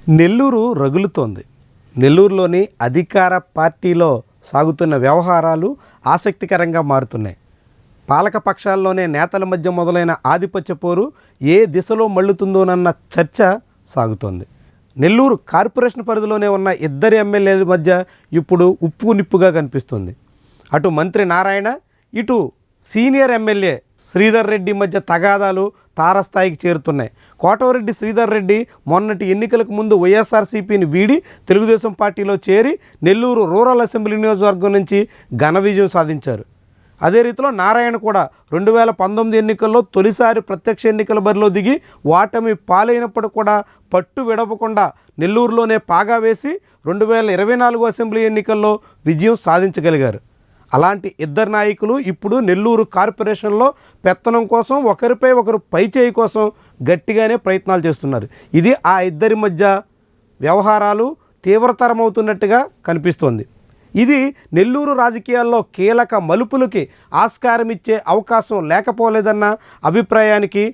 నెల్లూరు రగులుతోంది. నెల్లూరులోని అధికార పార్టీలో సాగుతున్న వ్యవహారాలు ఆసక్తికరంగా మారుతున్నాయి. పాలక పక్షాల్లోనే నేతల మధ్య మొదలైన ఆధిపత్య పోరు ఏ దిశలో మళ్ళుతుందోనన్న చర్చ సాగుతోంది. నెల్లూరు కార్పొరేషన్ పరిధిలోనే ఉన్న ఇద్దరి ఎమ్మెల్యేల మధ్య ఇప్పుడు ఉప్పు నిప్పుగా కనిపిస్తుంది. అటు మంత్రి నారాయణ, ఇటు సీనియర్ ఎమ్మెల్యే శ్రీధర్ రెడ్డి మధ్య తగాదాలు తారస్థాయికి చేరుతున్నాయి. కోటమిరెడ్డి శ్రీధర్ రెడ్డి మొన్నటి ఎన్నికలకు ముందు వైఎస్ఆర్సీపీని వీడి తెలుగుదేశం పార్టీలో చేరి నెల్లూరు రూరల్ అసెంబ్లీ నియోజకవర్గం నుంచి ఘన విజయం సాధించారు. అదే రీతిలో నారాయణ కూడా 2019 ఎన్నికల్లో తొలిసారి ప్రత్యక్ష ఎన్నికల బరిలో దిగి ఓటమి పాలైనప్పుడు కూడా పట్టు విడవకుండా నెల్లూరులోనే పాగా వేసి 2024 అసెంబ్లీ ఎన్నికల్లో విజయం సాధించగలిగారు. అలాంటి ఇద్దరు నాయకులు ఇప్పుడు నెల్లూరు కార్పొరేషన్లో పెత్తనం కోసం, ఒకరిపై ఒకరు పైచేయి కోసం గట్టిగానే ప్రయత్నాలు చేస్తున్నారు. ఇది ఆ ఇద్దరి మధ్య వ్యవహారాలు తీవ్రతరమవుతున్నట్టుగా కనిపిస్తోంది. ఇది నెల్లూరు రాజకీయాల్లో కీలక మలుపులకి ఆస్కారం ఇచ్చే అవకాశం లేకపోలేదన్న అభిప్రాయానికి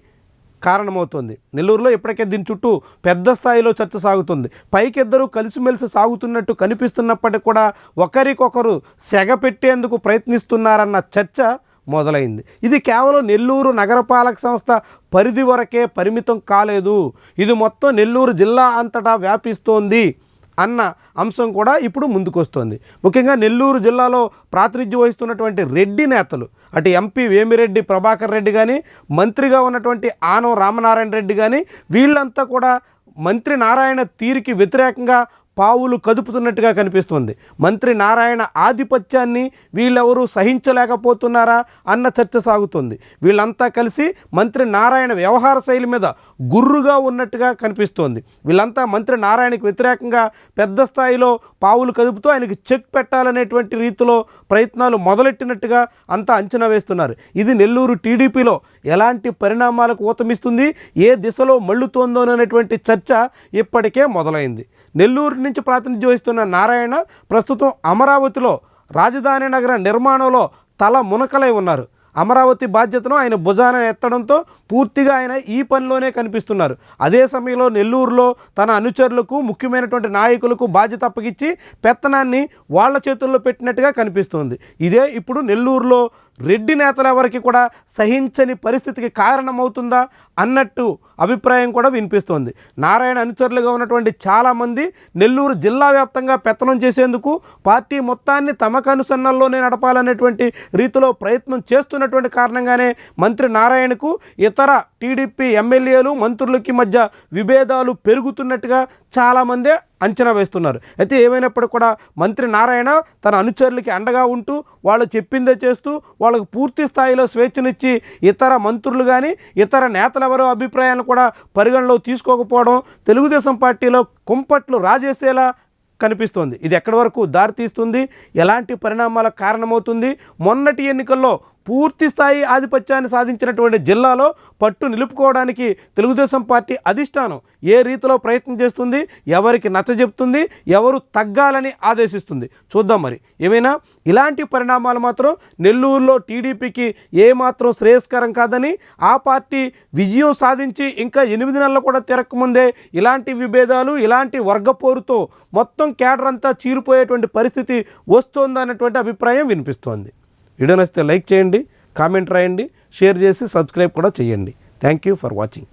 కారణమవుతుంది. నెల్లూరులో ఇప్పటికే దీని చుట్టూ పెద్ద స్థాయిలో చర్చ సాగుతుంది. పైకిద్దరూ కలిసిమెలిసి సాగుతున్నట్టు కనిపిస్తున్నప్పటికీ కూడా ఒకరికొకరు సెగ పెట్టేందుకు ప్రయత్నిస్తున్నారన్న చర్చ మొదలైంది. ఇది కేవలం నెల్లూరు నగరపాలక సంస్థ పరిధి వరకే పరిమితం కాలేదు, ఇది మొత్తం నెల్లూరు జిల్లా అంతటా వ్యాపిస్తోంది అన్న అంశం కూడా ఇప్పుడు ముందుకొస్తోంది. ముఖ్యంగా నెల్లూరు జిల్లాలో ప్రాతినిధ్యం వహిస్తున్నటువంటి రెడ్డి నేతలు, అటు ఎంపీ వేమిరెడ్డి ప్రభాకర్ రెడ్డి కానీ, మంత్రిగా ఉన్నటువంటి ఆనం రామనారాయణ రెడ్డి కానీ, వీళ్ళంతా కూడా మంత్రి నారాయణ తీరుకి వ్యతిరేకంగా పావులు కదుపుతున్నట్టుగా కనిపిస్తుంది. మంత్రి నారాయణ ఆధిపత్యాన్ని వీళ్ళెవరూ సహించలేకపోతున్నారా అన్న చర్చ సాగుతుంది. వీళ్ళంతా కలిసి మంత్రి నారాయణ వ్యవహార శైలి మీద గుర్రుగా ఉన్నట్టుగా కనిపిస్తోంది. వీళ్ళంతా మంత్రి నారాయణకి వ్యతిరేకంగా పెద్ద స్థాయిలో పావులు కదుపుతూ ఆయనకి చెక్ పెట్టాలనేటువంటి రీతిలో ప్రయత్నాలు మొదలెట్టినట్టుగా అంతా అంచనా వేస్తున్నారు. ఇది నెల్లూరు టీడీపీలో ఎలాంటి పరిణామాలకు ఊతమిస్తుంది, ఏ దిశలో మళ్ళుతోందోననేటువంటి చర్చ ఇప్పటికే మొదలైంది. నెల్లూరు నుంచి ప్రాతినిధ్యం వహిస్తున్న నారాయణ ప్రస్తుతం అమరావతిలో రాజధాని నగర నిర్మాణంలో తల మునకలై ఉన్నారు. అమరావతి బాధ్యతను ఆయన భుజాన ఎత్తడంతో పూర్తిగా ఆయన ఈ పనిలోనే కనిపిస్తున్నారు. అదే సమయంలో నెల్లూరులో తన అనుచరులకు, ముఖ్యమైనటువంటి నాయకులకు బాధ్యత అప్పగిచ్చి పెత్తనాన్ని వాళ్ళ చేతుల్లో పెట్టినట్టుగా కనిపిస్తుంది. ఇదే ఇప్పుడు నెల్లూరులో రెడ్డి నేతల ఎవరికి కూడా సహించని పరిస్థితికి కారణమవుతుందా అన్నట్టు అభిప్రాయం కూడా వినిపిస్తోంది. నారాయణ అనుచరులుగా ఉన్నటువంటి చాలామంది నెల్లూరు జిల్లా వ్యాప్తంగా పెత్తనం చేసేందుకు పార్టీ మొత్తాన్ని తమ కనుసన్నల్లోనే నడపాలనేటువంటి రీతిలో ప్రయత్నం చేస్తున్నటువంటి కారణంగానే మంత్రి నారాయణకు ఇతర టీడీపీ ఎమ్మెల్యేలు, మంత్రులకి మధ్య విభేదాలు పెరుగుతున్నట్టుగా చాలామందే అంచనా వేస్తున్నారు. అయితే ఏమైనప్పటికీ కూడా మంత్రి నారాయణ తన అనుచరులకి అండగా ఉంటూ వాళ్ళు చెప్పిందే చేస్తూ వాళ్ళకు పూర్తి స్థాయిలో స్వేచ్ఛనిచ్చి ఇతర మంత్రులు కానీ, ఇతర నేతలెవరో అభిప్రాయాలను కూడా పరిగణలో తీసుకోకపోవడం తెలుగుదేశం పార్టీలో కుంపట్లు రాజేసేలా కనిపిస్తోంది. ఇది ఎక్కడి వరకు దారితీస్తుంది, ఎలాంటి పరిణామాలకు కారణమవుతుంది? మొన్నటి ఎన్నికల్లో పూర్తి స్థాయి ఆధిపత్యాన్ని సాధించినటువంటి జిల్లాలో పట్టు నిలుపుకోవడానికి తెలుగుదేశం పార్టీ అధిష్టానం ఏ రీతిలో ప్రయత్నం చేస్తుంది, ఎవరికి నచ్చజెప్తుంది, ఎవరు తగ్గాలని ఆదేశిస్తుంది చూద్దాం. మరి ఏమైనా ఇలాంటి పరిణామాలు మాత్రం నెల్లూరులో టీడీపీకి ఏమాత్రం శ్రేయస్కరం కాదని, ఆ పార్టీ విజయం సాధించి ఇంకా 8 నెలలు కూడా తిరగకముందే ఇలాంటి విభేదాలు, ఇలాంటి వర్గపోరుతో మొత్తం కేడర్ అంతా చీరిపోయేటువంటి పరిస్థితి వస్తోందన్నటువంటి అభిప్రాయం వినిపిస్తోంది. వీడియో నచ్చితే లైక్ చేయండి, కామెంట్ రాయండి, షేర్ చేసి సబ్స్క్రైబ్ కూడా చేయండి. Thank you for watching.